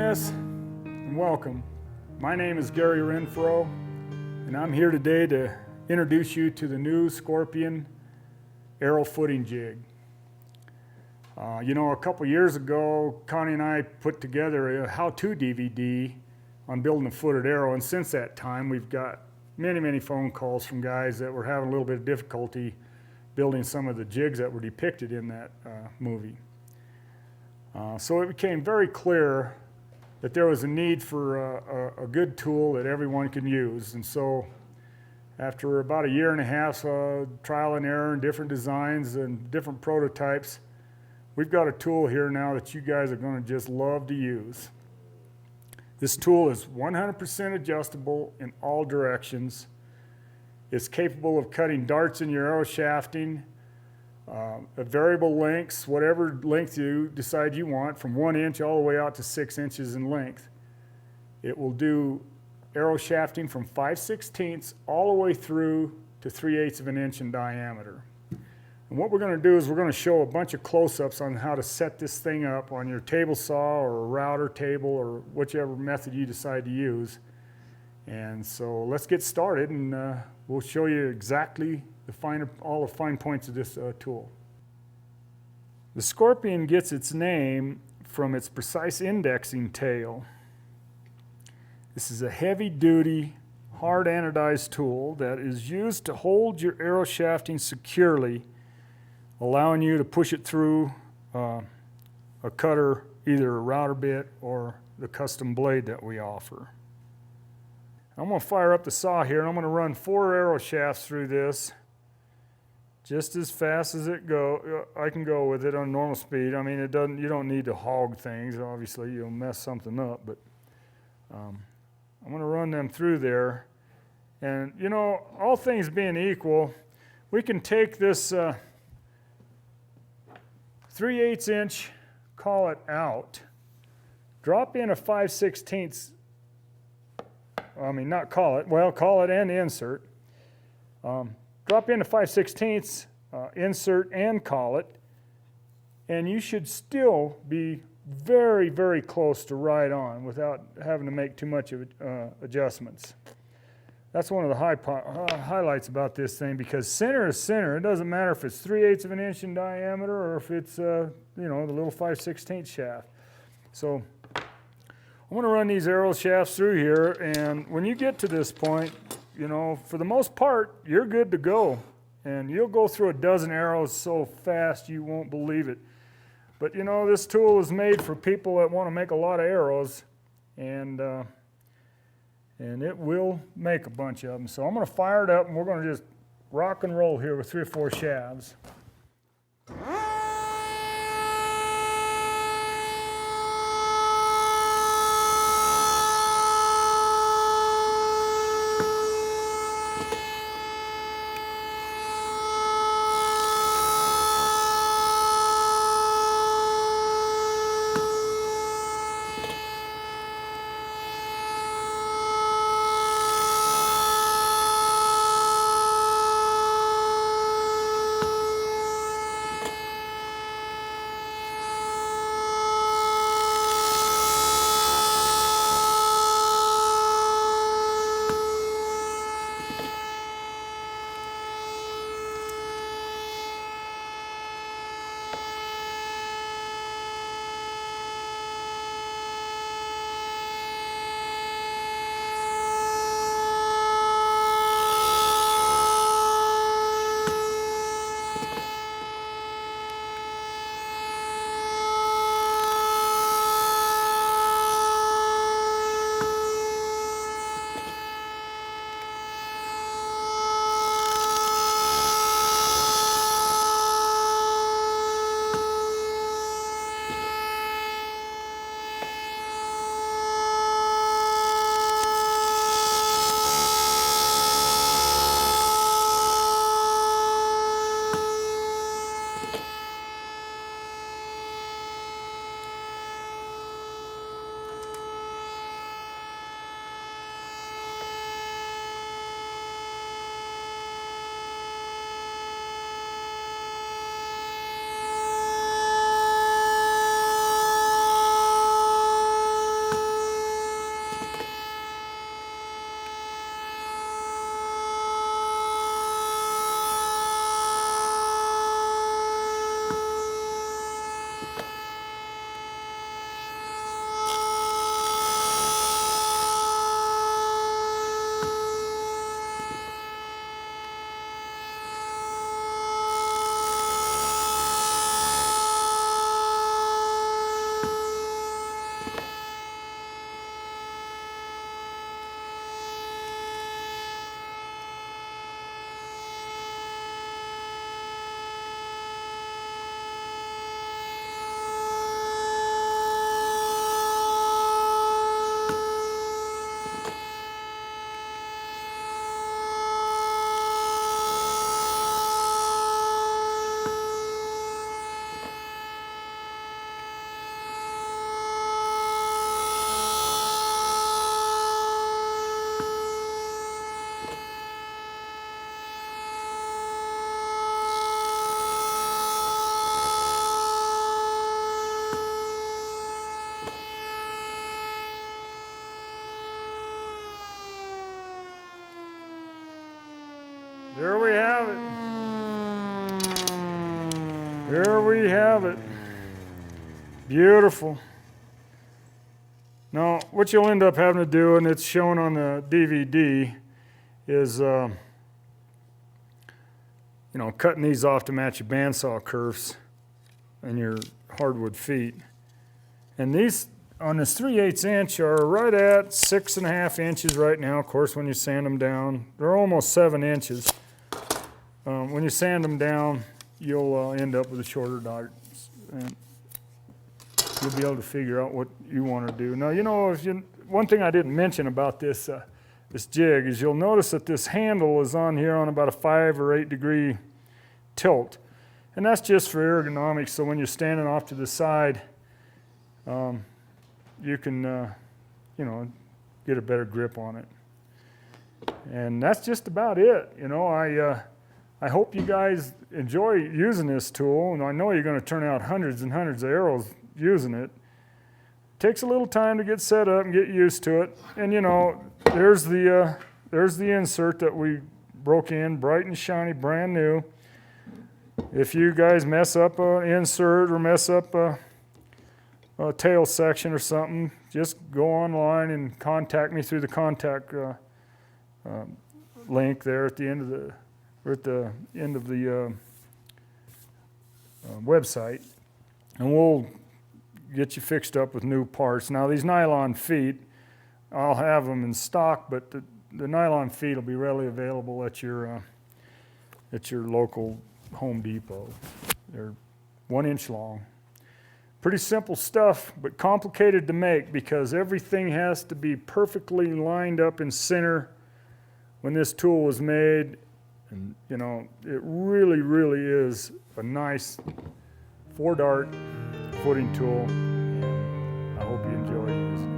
Smiths, and welcome. My name is Gary Renfro, and I'm here today to introduce you to the new Scorpion Arrow Footing Jig. A couple years ago, Connie and I put together a how-to DVD on building a footed arrow, and since that time we've got many phone calls from guys that were having a little bit of difficulty building some of the jigs that were depicted in that movie. So it became very clear that there was a need for a good tool that everyone can use. And so after about a year and a half trial and error and different designs and different prototypes, we've got a tool here now that you guys are going to just love to use. This tool is 100% adjustable in all directions. It's capable of cutting darts in your arrow shafting, at variable lengths, whatever length you decide you want, from 1 inch all the way out to 6 inches in length. It will do arrow shafting from 5/16 all the way through to 3/8 of an inch in diameter. And what we're going to do is we're going to show a bunch of close-ups on how to set this thing up on your table saw or a router table or whichever method you decide to use. And so let's get started, and we'll show you exactly all the fine points of this tool. The Scorpion gets its name from its precise indexing tail. This is a heavy-duty, hard anodized tool that is used to hold your arrow shafting securely, allowing you to push it through a cutter, either a router bit or the custom blade that we offer. I'm going to fire up the saw here, and I'm going to run 4 arrow shafts through this just as fast as I can go with it on normal speed. I mean, you don't need to hog things. Obviously, you'll mess something up, but I'm going to run them through there. And all things being equal, we can take this 3/8 inch, call it out, drop in a 5/16, call it and insert. Drop in a 5/16, insert and call it, and you should still be very close to right on without having to make too much of adjustments. That's one of the highlights about this thing, because center is center. It doesn't matter if it's 3/8 of an inch in diameter or if it's the little 5/16 shaft. So I'm going to run these arrow shafts through here, and when you get to this point, for the most part, you're good to go. And you'll go through a dozen arrows so fast you won't believe it. But this tool is made for people that want to make a lot of arrows, and it will make a bunch of them. So I'm going to fire it up, and we're going to just rock and roll here with 3 or 4 shafts. There we have it. There we have it. Beautiful. Now, what you'll end up having to do, and it's shown on the DVD, is cutting these off to match your bandsaw kerfs and your hardwood feet. And these on this 3/8 inch are right at 6.5 inches right now. Of course, when you sand them down, they're almost 7 inches. When you sand them down, you'll end up with a shorter dart, and you'll be able to figure out what you want to do. Now, one thing I didn't mention about this this jig is you'll notice that this handle is on here on about a 5 or 8 degree tilt, and that's just for ergonomics. So when you're standing off to the side, you can get a better grip on it. And that's just about it. I hope you guys enjoy using this tool, and I know you're going to turn out hundreds and hundreds of arrows using it. It takes a little time to get set up and get used to it. And there's the insert that we broke in, bright and shiny, brand new. If you guys mess up an insert or mess up a tail section or something, just go online and contact me through the contact link there at the end of the website, and we'll get you fixed up with new parts. Now, these nylon feet, I'll have them in stock, but the nylon feet will be readily available at your local Home Depot. They're 1 inch long. Pretty simple stuff, but complicated to make because everything has to be perfectly lined up in center when this tool was made. And it really, really is a nice 4-dart footing tool. I hope you enjoy it.